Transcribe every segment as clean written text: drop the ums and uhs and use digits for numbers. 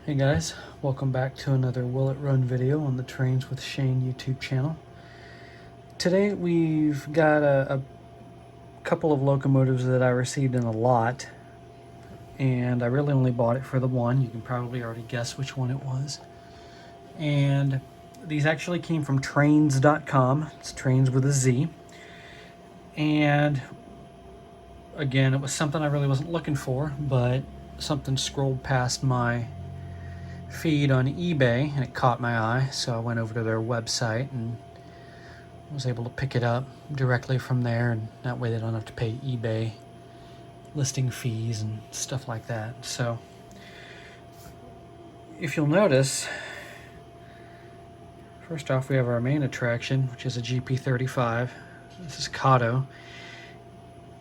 Hey guys, welcome back to another Will It Run video on the Trains with Shane YouTube channel. Today we've got a couple of locomotives that I received in a lot, and I really only bought it for the one. You can probably already guess which one it was. And these actually came from trains.com. It's trains with a Z. And again, it was something I really wasn't looking for, but something scrolled past my feed on eBay and it caught my eye, so I went over to their website and was able to pick it up directly from there, and that way they don't have to pay eBay listing fees and stuff like that. So if you'll notice, first off we have our main attraction, which is a GP35. This is Kato,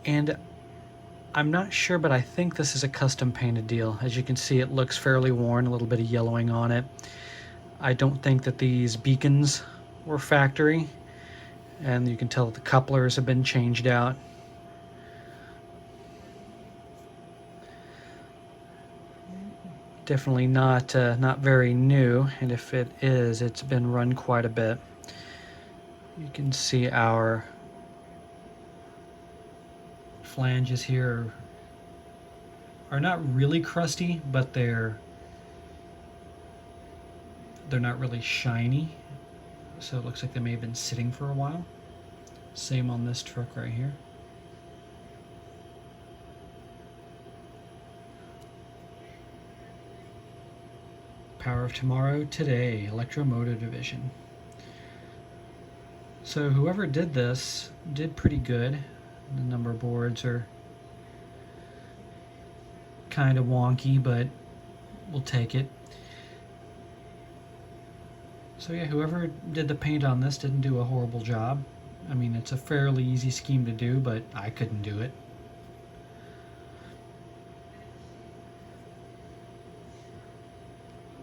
and I'm not sure, but I think this is a custom painted deal. As you can see, it looks fairly worn, a little bit of yellowing on it. I don't think that these beacons were factory, and you can tell that the couplers have been changed out. Definitely not very new, and if it is, it's been run quite a bit. You can see our flanges here are not really crusty, but they're not really shiny, so it looks like they may have been sitting for a while. Same on this truck right here. Power of Tomorrow Today, Electromotive Division. So whoever did this did pretty good. The number boards are kind of wonky, but we'll take it. So yeah, whoever did the paint on this didn't do a horrible job. I mean, it's a fairly easy scheme to do, but I couldn't do it.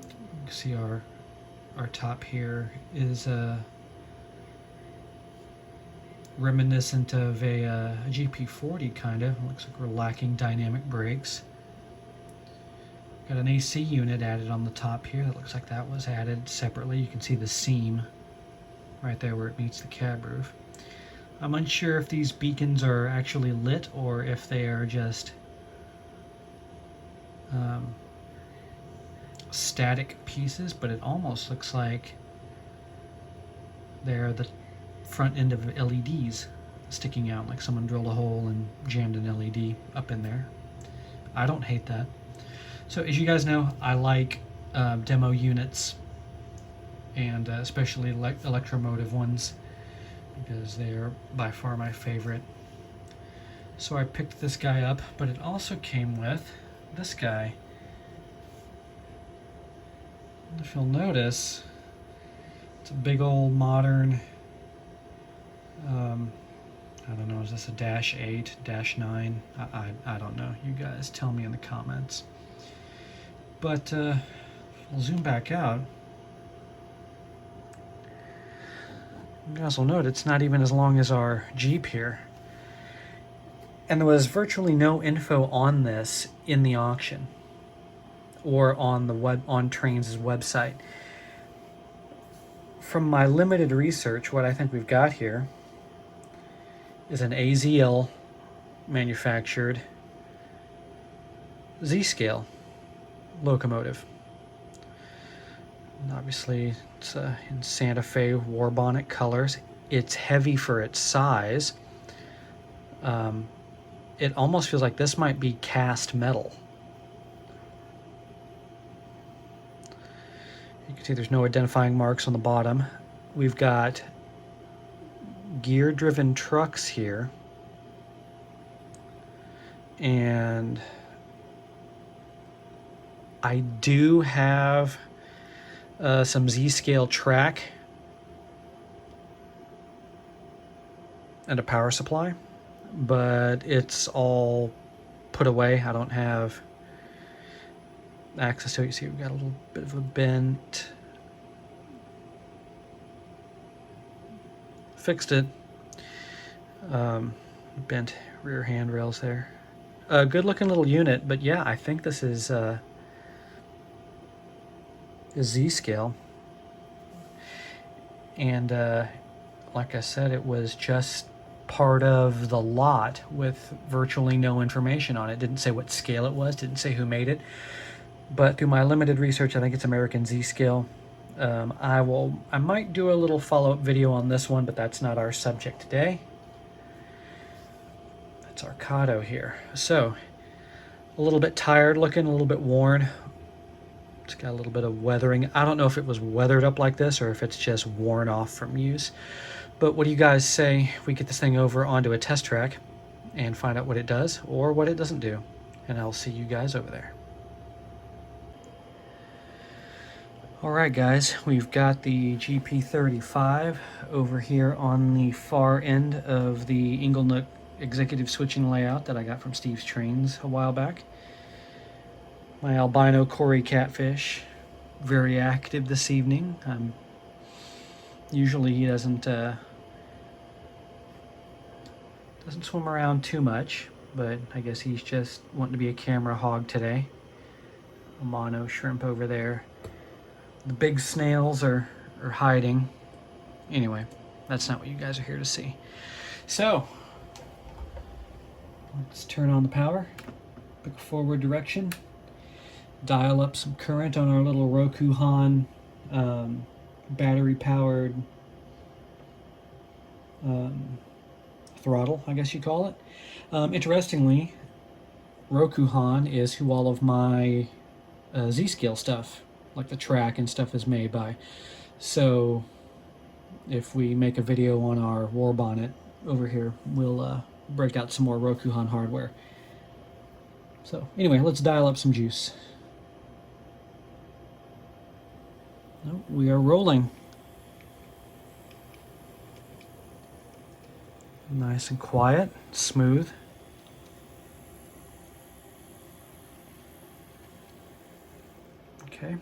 You can see our top here is reminiscent of a GP40 kind of. Looks like we're lacking dynamic brakes. Got an AC unit added on the top here. That looks like that was added separately. You can see the seam right there where it meets the cab roof. I'm unsure if these beacons are actually lit or if they are just static pieces, but it almost looks like they're the front end of LEDs sticking out, like someone drilled a hole and jammed an LED up in there. I don't hate that. So as you guys know, I like demo units, and especially electromotive ones, because they are by far my favorite. So I picked this guy up, but it also came with this guy. If you'll notice, it's a big old modern, I don't know, is this a -8, -9? I don't know. You guys tell me in the comments. But we'll zoom back out. You guys will note it's not even as long as our Jeep here. And there was virtually no info on this in the auction or on the on Trains' website. From my limited research, what I think we've got here is an AZL manufactured Z-scale locomotive. And obviously it's in Santa Fe war bonnet colors. It's heavy for its size. It almost feels like this might be cast metal. You can see there's no identifying marks on the bottom. We've got gear-driven trucks here, and I do have some Z-scale track and a power supply, but it's all put away. I don't have access to it. You see we've got a little bit of a bent. Fixed it. Bent rear handrails there. A good looking little unit, but yeah, I think this is Z-scale. And like I said, it was just part of the lot with virtually no information on it. Didn't say what scale it was, didn't say who made it. But through my limited research, I think it's American Z-scale. I might do a little follow-up video on this one, but that's not our subject today. That's our Kato here. So, a little bit tired looking, a little bit worn. It's got a little bit of weathering. I don't know if it was weathered up like this or if it's just worn off from use. But what do you guys say if we get this thing over onto a test track and find out what it does or what it doesn't do? And I'll see you guys over there. Alright guys, we've got the GP35 over here on the far end of the Inglenook executive switching layout that I got from Steve's Trains a while back. My albino Cory catfish, very active this evening. Usually he doesn't swim around too much, but I guess he's just wanting to be a camera hog today. A mono shrimp over there. The big snails are hiding. Anyway, that's not what you guys are here to see. So, let's turn on the power, pick a forward direction, dial up some current on our little Rokuhan battery-powered throttle, I guess you call it. Interestingly, Rokuhan is who all of my Z-scale stuff, like the track and stuff, is made by. So if we make a video on our war bonnet over here, we'll break out some more Rokuhan hardware. So anyway, let's dial up some juice. Oh, we are rolling. Nice and quiet, smooth. Okay,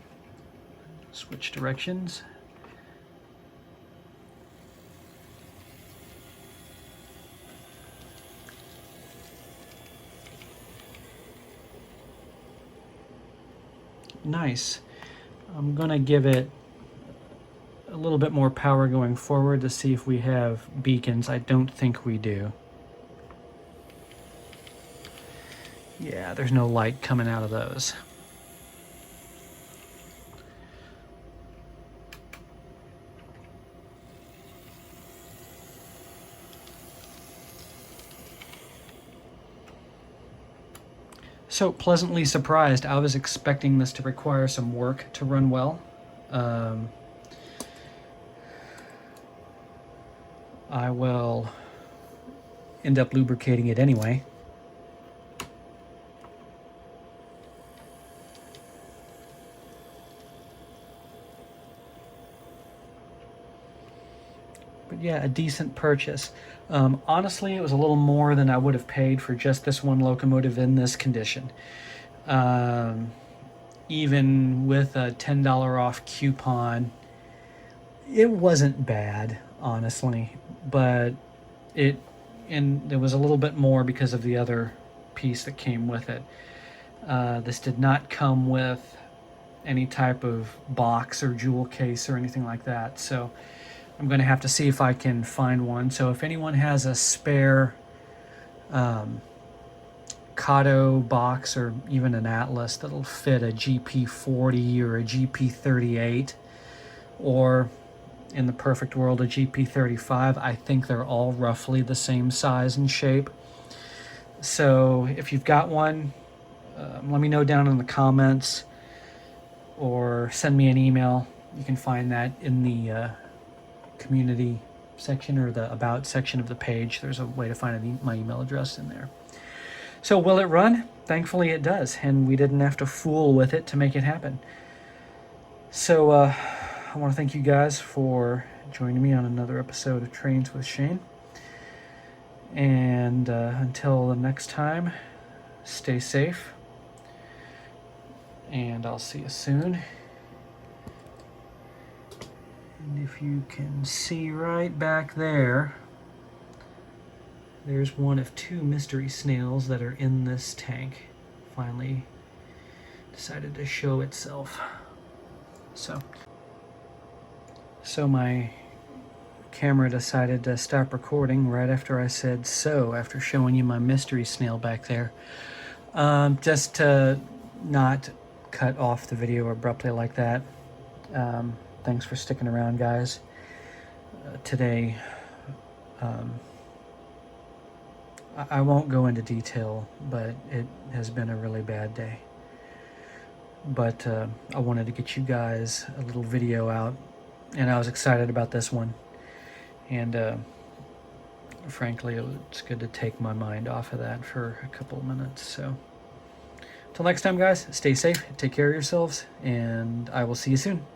switch directions. Nice. I'm gonna give it a little bit more power going forward to see if we have beacons. I don't think we do. Yeah, there's no light coming out of those. So pleasantly surprised. I was expecting this to require some work to run well. I will end up lubricating it anyway. But yeah, a decent purchase. Honestly, it was a little more than I would have paid for just this one locomotive in this condition. Even with a $10 off coupon, it wasn't bad, honestly. But there was a little bit more because of the other piece that came with it. This did not come with any type of box or jewel case or anything like that. So I'm going to have to see if I can find one. So if anyone has a spare Kato box or even an Atlas that'll fit a GP40 or a GP38, or in the perfect world a GP35, I think they're all roughly the same size and shape. So if you've got one, let me know down in the comments or send me an email. You can find that in the community section or the about section of the page. There's a way to find my email address in there. So will it run? Thankfully it does, and we didn't have to fool with it to make it happen. So I want to thank you guys for joining me on another episode of Trains with Shane. And until the next time, stay safe, and I'll see you soon. And if you can see right back there, there's one of two mystery snails that are in this tank. Finally decided to show itself. So my camera decided to stop recording right after I said so, after showing you my mystery snail back there. Just to not cut off the video abruptly like that. Thanks for sticking around, guys. Today, I won't go into detail, but it has been a really bad day. But I wanted to get you guys a little video out, and I was excited about this one. And frankly, it's good to take my mind off of that for a couple of minutes. So till next time, guys, stay safe, take care of yourselves, and I will see you soon.